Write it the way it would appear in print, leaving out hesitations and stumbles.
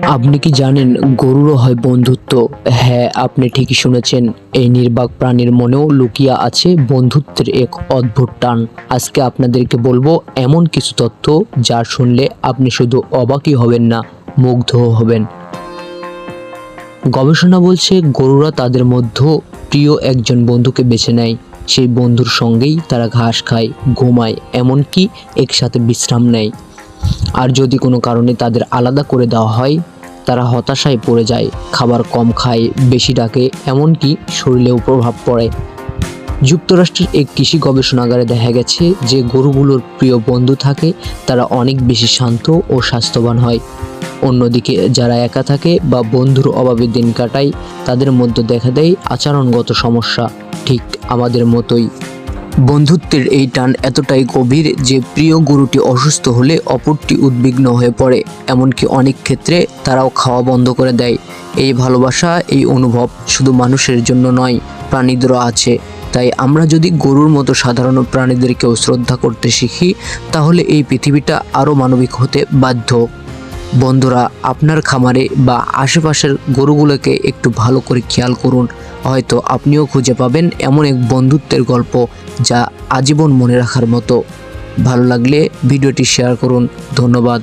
আপনি কি জানেন গরুরও হয় বন্ধুত্ব? হ্যাঁ, আপনি ঠিকই শুনেছেন। এই নির্বাক প্রাণীর মনেও লুকিয়ে আছে বন্ধুত্বের এক অদ্ভুত টান। আজকে আপনাদেরকে বলবো এমন কিছু তথ্য যা শুনলে আপনি শুধু অবাকই হবেন না, মুগ্ধও হবেন। গবেষণা বলছে গরুরা তাদের মধ্যে প্রিয় একজন বন্ধুকে বেছে নেয়। সেই বন্ধুর সঙ্গেই তারা ঘাস খায়, ঘুমায়, এমনকি একসাথে বিশ্রাম নেয়। আর যদি কোনো কারণে তাদের আলাদা করে দেওয়া হয়, তারা হতাশায় পড়ে যায়, খাবার কম খায়, বেশি ডাকে, এমনকি শরীরেও প্রভাব পড়ে। যুক্তরাষ্ট্রের এক কৃষি গবেষণাগারে দেখা গেছে যে গরুগুলোর প্রিয় বন্ধু থাকে তারা অনেক বেশি শান্ত ও স্বাস্থ্যবান হয়। অন্যদিকে যারা একা থাকে বা বন্ধুর অভাবে দিন কাটায় তাদের মধ্যে দেখা দেয় আচরণগত সমস্যা, ঠিক আমাদের মতোই। বন্ধুত্বের এই টান এতটাই গভীর যে প্রিয় গরুটি অসুস্থ হলে অপরটি উদ্বিগ্ন হয়ে পড়ে, এমনকি অনেক ক্ষেত্রে তারাও খাওয়া বন্ধ করে দেয়। এই ভালোবাসা, এই অনুভব শুধু মানুষের জন্য নয়, প্রাণীদেরও আছে। তাই আমরা যদি গরুর মতো সাধারণ প্রাণীদেরকেও শ্রদ্ধা করতে শিখি, তাহলে এই পৃথিবীটা আরও মানবিক হতে বাধ্য। বন্ধুরা, আপনার খামারে বা আশেপাশের গরুগুলোকে একটু ভালো করে খেয়াল করুন। হয়তো আপনিও খুঁজে পাবেন এমন এক বন্ধুত্বের গল্প যা আজীবন মনে রাখার মতো। ভালো লাগলে ভিডিওটি শেয়ার করুন। ধন্যবাদ।